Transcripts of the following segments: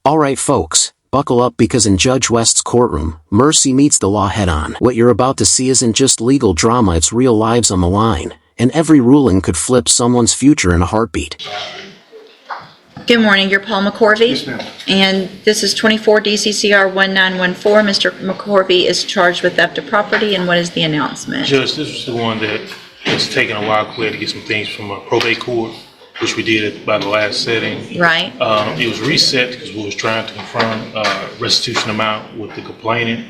Alright folks, buckle up because in Judge West's courtroom, mercy meets the law head-on. What you're about to see isn't just legal drama, it's real lives on the line, and every ruling could flip someone's future in a heartbeat. Good morning, you're Paul McCorvey. Yes, ma'am. And this is 24 DCCR 1914. Mr. McCorvey is charged with theft of property, and what is the announcement? Judge, this was the one that it's taken a while to get some things from a probate court, which we did by the last setting. Right. It was reset because we was trying to confirm restitution amount with the complainant.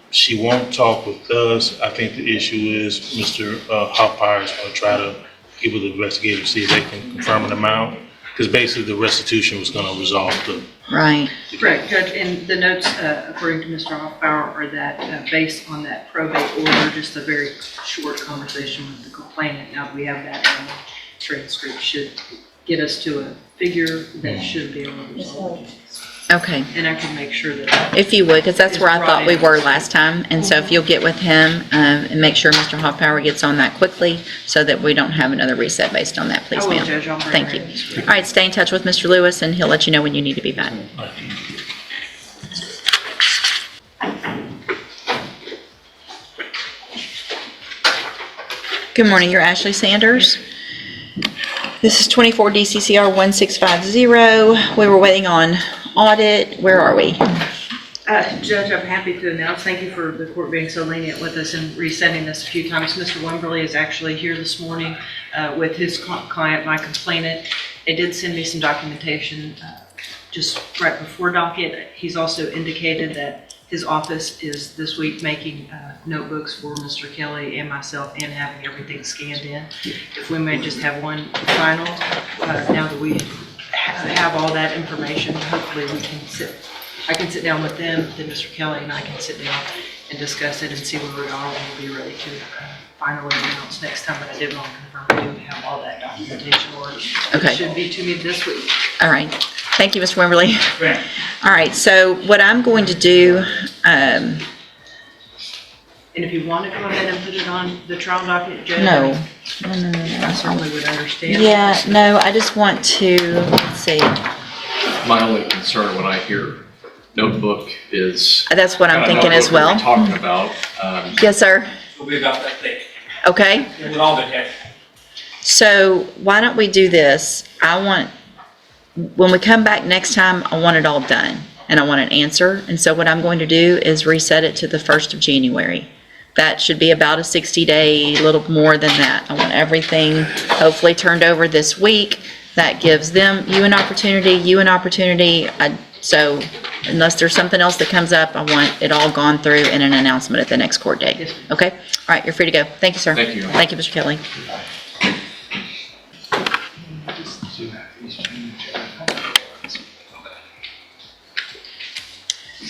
She won't talk with us. I think the issue is Mr. Hoffire is going to try to get with the investigator to see if they can confirm an amount, because basically the restitution was going to resolve the. Right. Correct, Judge, and the notes, according to Mr. Hoffbauer, are that based on that probate order, just a very short conversation with the complainant. Now we have that transcript should get us to a figure that should be able to resolve. Okay. And I can make sure that. If you would, because that's where I thought we were last time. And so if you'll get with him and make sure Mr. Hoffbauer gets on that quickly so that we don't have another reset based on that, please, I will, ma'am. Judge. I'll bring Thank you. All right, stay in touch with Mr. Lewis and he'll let you know when you need to be back. Good morning, you're Ashley Sanders. This is 24 DCCR 1650. We were waiting on audit. Where are we? Judge, I'm happy to announce, thank you for the court being so lenient with us and resetting this a few times. Mr. Wimberly is actually here this morning with his client, my complainant. They did send me some documentation just right before docket. He's also indicated that his office is this week making notebooks for Mr. Kelly and myself and having everything scanned in. If we may just have one final, now that we have all that information, hopefully we can I can sit down with them, then Mr. Kelly and I can sit down and discuss it and see where we are, and we'll be ready to finally announce next time. But I did want to confirm we do have all that documentation ordered. Okay. It should be to me this week. All right. Thank you, Mr. Wimberly. All right, so what I'm going to do, And if you want to go ahead and put it on the trial docket, Judge. no. I certainly would understand. Yeah, no, I just want to, let's see. My only concern when I hear notebook is. That's what I'm thinking as well. Talking about. Yes, sir. It'll be about that thick. Okay. With all the text. So why don't we do this? When we come back next time, I want it all done and I want an answer. And so what I'm going to do is reset it to the 1st of January. That should be about a 60-day, a little more than that. I want everything hopefully turned over this week. That gives you an opportunity. So unless there's something else that comes up, I want it all gone through in an announcement at the next court date. Yes. Okay? All right, you're free to go. Thank you, sir. Thank you. Thank you, Mr. Kelly.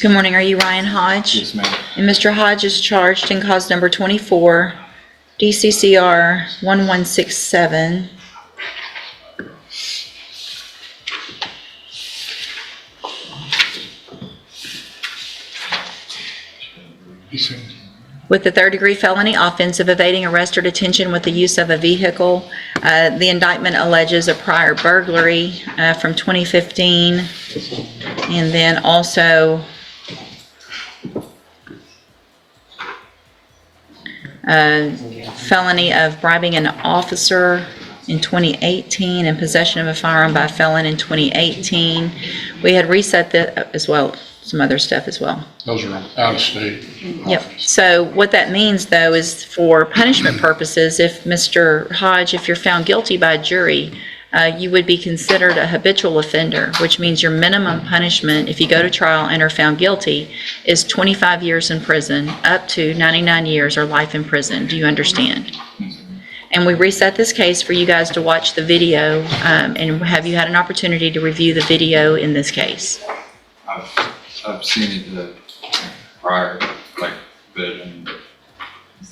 Good morning. Are you Ryan Hodge? Yes, ma'am. And Mr. Hodge is charged in cause number 24, DCCR 1167. With the third-degree felony offense of evading arrest or detention with the use of a vehicle. The indictment alleges a prior burglary from 2015, and then also felony of bribing an officer in 2018 and possession of a firearm by a felon in 2018. We had reset that as well, some other stuff as well. Those are out of state. Yep. So what that means, though, is for punishment purposes, if Mr. Hodge, if you're found guilty by a jury, you would be considered a habitual offender, which means your minimum punishment, if you go to trial and are found guilty, is 25 years in prison, up to 99 years or life in prison. Do you understand? And we reset this case for you guys to watch the video, and have you had an opportunity to review the video in this case? I've seen it prior, like, but.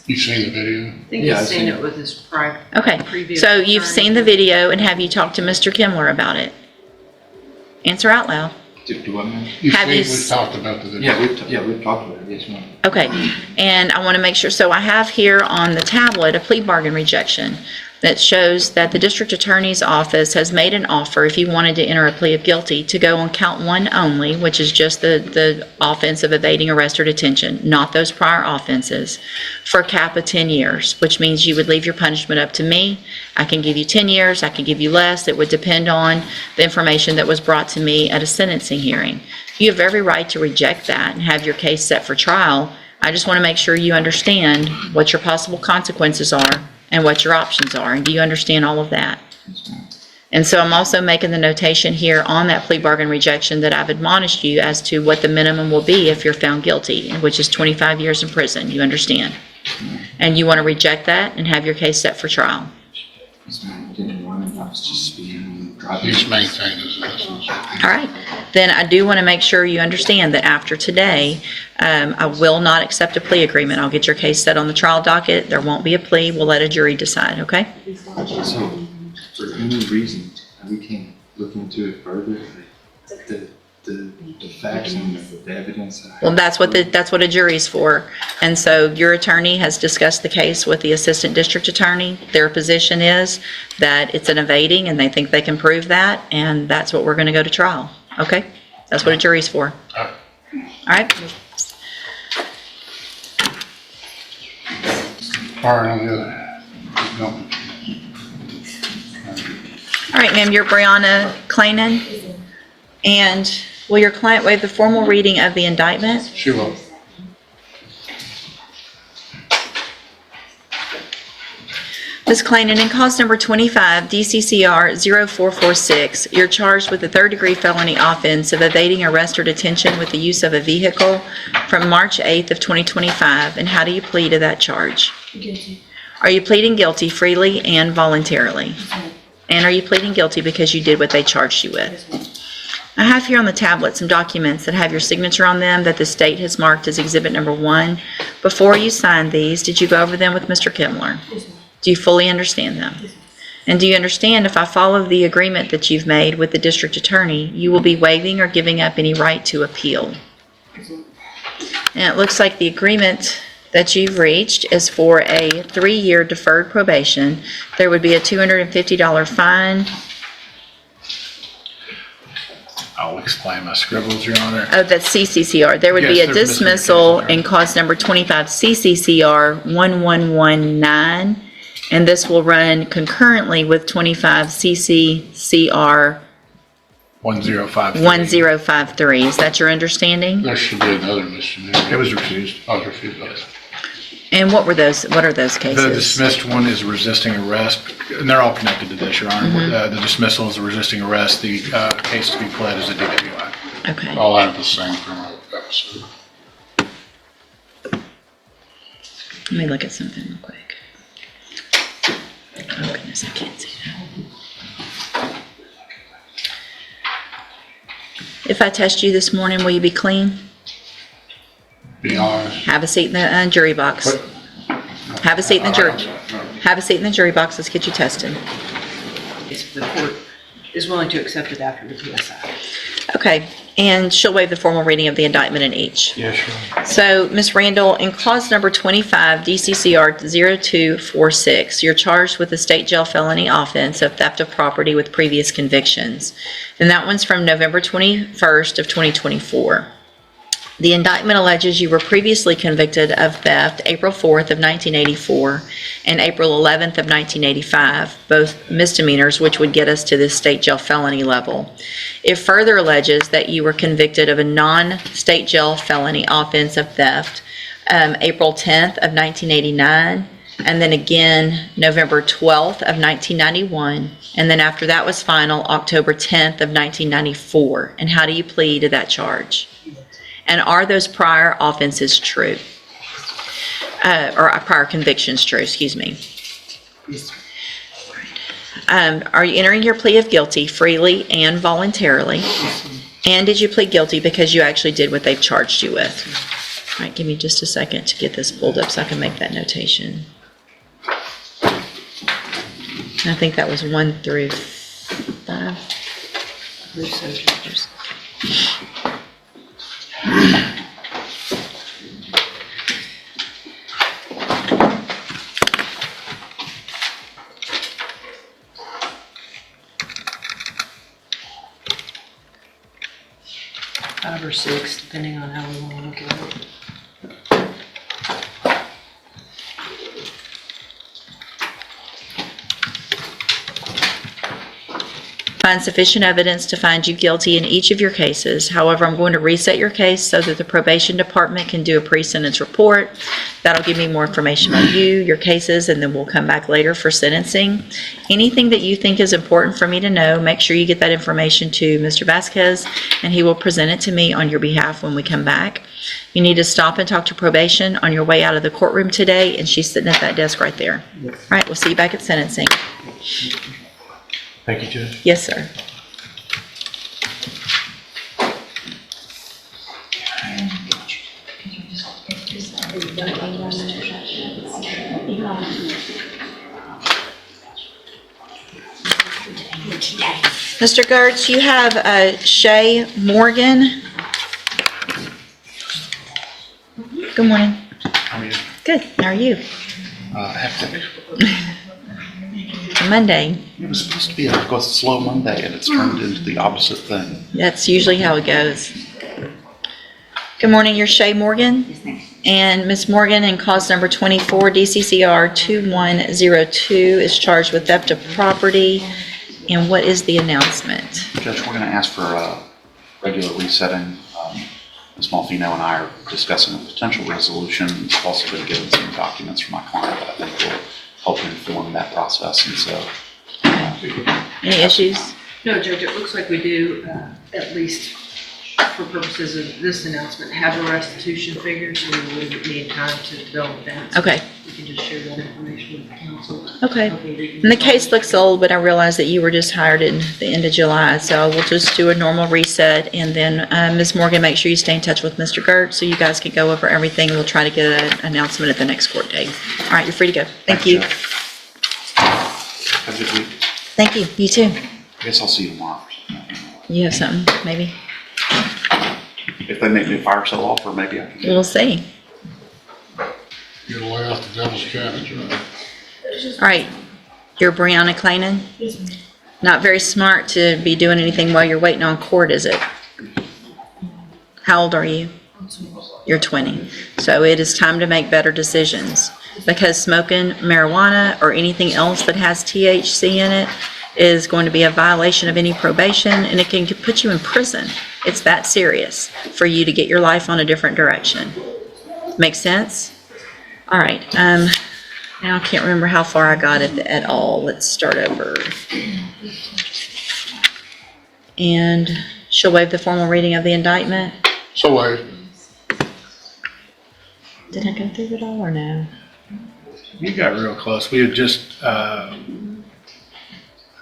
You've seen the video? I think Yeah, he's I've seen seen it with his Okay, previous. so you've attorney. seen the video, and have you talked to Mr. Kimler about it? Answer out loud. Do I know? We've talked about the video. We've talked about it, yes, ma'am. Okay, and I want to make sure, so I have here on the tablet a plea bargain rejection. that shows that the district attorney's office has made an offer, if you wanted to enter a plea of guilty, to go on count 1 only, which is just the offense of evading arrest or detention, not those prior offenses, for a cap of 10 years, which means you would leave your punishment up to me. I can give you 10 years, I can give you less. It would depend on the information that was brought to me at a sentencing hearing. You have every right to reject that and have your case set for trial. I just want to make sure you understand what your possible consequences are and what your options are. And do you understand all of that? And so I'm also making the notation here on that plea bargain rejection that I've admonished you as to what the minimum will be if you're found guilty, which is 25 years in prison. You understand? And you want to reject that and have your case set for trial. Yes, ma'am. I didn't want it. I was just speeding, driving. He's maintained his innocence. All right. Then I do want to make sure you understand that after today, I will not accept a plea agreement. I'll get your case set on the trial docket. There won't be a plea. We'll let a jury decide, okay? So, for any reason, we can look into it further, the facts and the evidence. That Well, that's what a jury's for. And so your attorney has discussed the case with the assistant district attorney. Their position is that it's an evading and they think they can prove that, and that's what we're going to go to trial. Okay? That's what a jury's for. All right? Fire on the other. No. All right, ma'am, you're Brianna Clanan. And will your client waive the formal reading of the indictment? She will. Ms. Clanan, in cause number 25, DCCR 0446, you're charged with a third-degree felony offense of evading arrest or detention with the use of a vehicle from March 8th of 2025. And how do you plead to that charge? Guilty. Are you pleading guilty freely and voluntarily? And are you pleading guilty because you did what they charged you with? I have here on the tablet some documents that have your signature on them that the state has marked as exhibit number 1. Before you signed these, did you go over them with Mr. Kimler? Do you fully understand them? And do you understand if I follow the agreement that you've made with the district attorney, you will be waiving or giving up any right to appeal? And it looks like the agreement that you've reached is for a 3-year deferred probation. There would be a $250 fine. I'll explain my scribbles, Your Honor. Oh, that's CCCR. There would be Yes, a there's dismissal miscommunication. in cause number 25 CCCR 1119, and this will run concurrently with 25 CCCR 1053. 1053. Is that your understanding? There should be another misdemeanor. It was refused. Oh, it's refused. Okay. And what are those The cases? dismissed one is resisting arrest, and they're all connected to this, Your Honor. Mm-hmm. The dismissal is a resisting arrest. The case to be pled is a DWI. Okay. All out of the same criminal episode. Let me look at something real quick. Oh goodness, I can't see that. If I test you this morning, will you be clean? Be honest. Have a seat in the jury box. Have a seat in the jury. Have a seat in the jury box. Let's get you tested. If the court is willing to accept it after the PSI. Okay, and she'll waive the formal reading of the indictment in each. Yes, Your Honor. So, Ms. Randall, in clause number 25, DCCR 0246, you're charged with a state jail felony offense of theft of property with previous convictions. And that one's from November 21st of 2024. The indictment alleges you were previously convicted of theft April 4th of 1984 and April 11th of 1985, both misdemeanors, which would get us to this state jail felony level. It further alleges that you were convicted of a non-state jail felony offense of theft April 10th of 1989, and then again November 12th of 1991, and then after that was final, October 10th of 1994. And how do you plead to that charge? And are those prior offenses true? Or prior convictions true, excuse me. Are you entering your plea of guilty freely and voluntarily? And did you plead guilty because you actually did what they've charged you with? All right, give me just a second to get this pulled up so I can make that notation. I think that was 1 through 5. 5 or 6, depending on how we want to look at it. Find sufficient evidence to find you guilty in each of your cases. However, I'm going to reset your case so that the probation department can do a pre-sentence report. That'll give me more information about you, your cases, and then we'll come back later for sentencing. Anything that you think is important for me to know, make sure you get that information to Mr. Vasquez, and he will present it to me on your behalf when we come back. You need to stop and talk to probation on your way out of the courtroom today, and she's sitting at that desk right there. All right, we'll see you back at sentencing. Thank you, Judge. Yes, sir. Mr. Gertz, you have Shay Morgan. Good morning. How are you? Good. How are you? Hectic. Monday. It was supposed to be a slow Monday, and it's turned into the opposite thing. That's usually how it goes. Good morning. You're Shay Morgan? Yes, ma'am. And Ms. Morgan, in cause number 24, DCCR 2102, is charged with theft of property. And what is the announcement? Judge, we're going to ask for a regular resetting. Ms. Malfino and I are discussing a potential resolution. I've also been given some documents from my client that I think will help inform that process. And so, Any issues? No, Judge, it looks like we do, at least for purposes of this announcement, have a restitution figure, so we wouldn't need time to develop that. So Okay. we can just share that information with the council. Okay. Hopefully we can And the resolve case it. looks old, but I realize that you were just hired in the end of July, so we'll just do a normal reset, and then Ms. Morgan, make sure you stay in touch with Mr. Gertz so you guys can go over everything. We'll try to get an announcement at the next court date. All right, you're free to go. Thank you. have a good week. Thank you. You too. I guess I'll see you tomorrow. You have something, maybe? If they make me a fire sale offer, maybe I can. We'll see. Get away off the devil's couch, right? All right, you're Brianna Clayton? Not very smart to be doing anything while you're waiting on court, is it? How old are you? You're 20. So it is time to make better decisions, because smoking marijuana or anything else that has THC in it is going to be a violation of any probation, and it can put you in prison. It's that serious for you to get your life on a different direction. Make sense? All right. Now I can't remember how far I got at all. Let's start over. And she'll waive the formal reading of the indictment. So wait, Did I go through it all or no? You got real close. We had just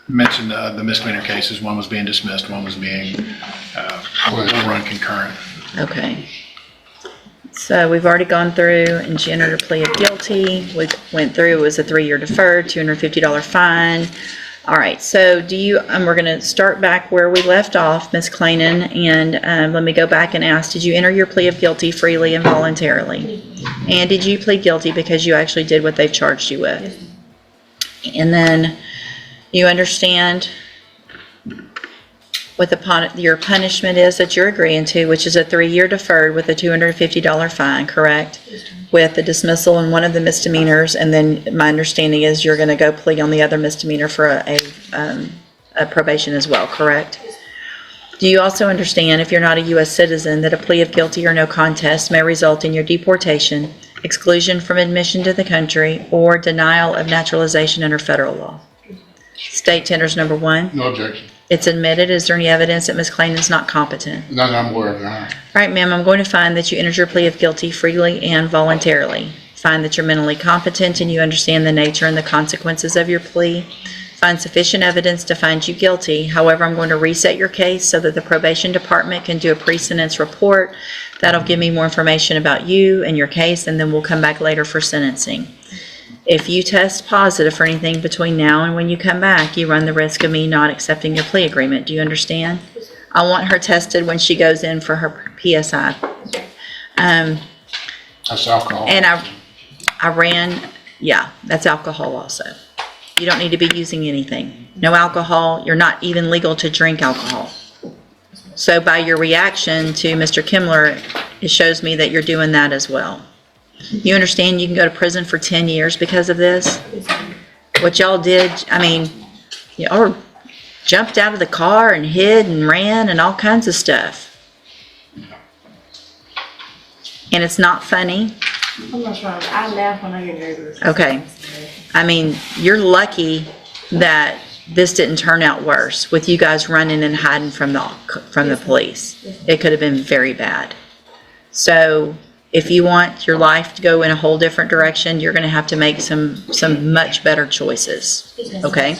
mentioned the misdemeanor cases. One was being dismissed, one was being run concurrent. Okay. So we've already gone through, and she entered a plea of guilty. We went through, it was a 3-year deferred, $250 fine. All right, so we're going to start back where we left off, Ms. Clayton, and let me go back and ask, did you enter your plea of guilty freely and voluntarily? And did you plead guilty because you actually did what they've charged you with? And then you understand what your punishment is that you're agreeing to, which is a 3-year deferred with a $250 fine, correct? With the dismissal in one of the misdemeanors, and then my understanding is you're going to go plea on the other misdemeanor for a probation as well, correct? Do you also understand, if you're not a U.S. citizen, that a plea of guilty or no contest may result in your deportation, exclusion from admission to the country, or denial of naturalization under federal law? State tenders number 1. no objection. It's admitted. Is there any evidence that Ms. Clayton's not competent? None I'm aware of, Your Honor. All right, ma'am, I'm going to find that you entered your plea of guilty freely and voluntarily. Find that you're mentally competent and you understand the nature and the consequences of your plea. Find sufficient evidence to find you guilty. However, I'm going to reset your case so that the probation department can do a pre-sentence report. That'll give me more information about you and your case, and then we'll come back later for sentencing. If you test positive for anything between now and when you come back, you run the risk of me not accepting your plea agreement. Do you understand? I want her tested when she goes in for her PSI. That's alcohol. And I ran, yeah, that's alcohol also. You don't need to be using anything. No alcohol. You're not even legal to drink alcohol. So by your reaction to Mr. Kimmler, it shows me that you're doing that as well. You understand you can go to prison for 10 years because of this? What y'all did, I mean, y'all jumped out of the car and hid and ran and all kinds of stuff. And it's not funny. I'm not trying, I laugh when I get nervous. Okay. I mean, you're lucky that this didn't turn out worse with you guys running and hiding from the police. It could have been very bad. So if you want your life to go in a whole different direction, you're going to have to make some much better choices. Okay?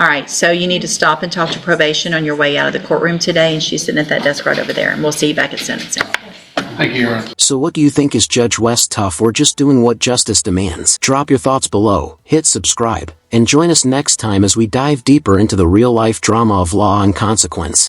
All right, so you need to stop and talk to probation on your way out of the courtroom today, and she's sitting at that desk right over there, and we'll see you back at sentencing. Thank you, Your Honor. So what do you think? Is Judge West tough or just doing what justice demands? Drop your thoughts below, hit subscribe, and join us next time as we dive deeper into the real-life drama of law and consequence.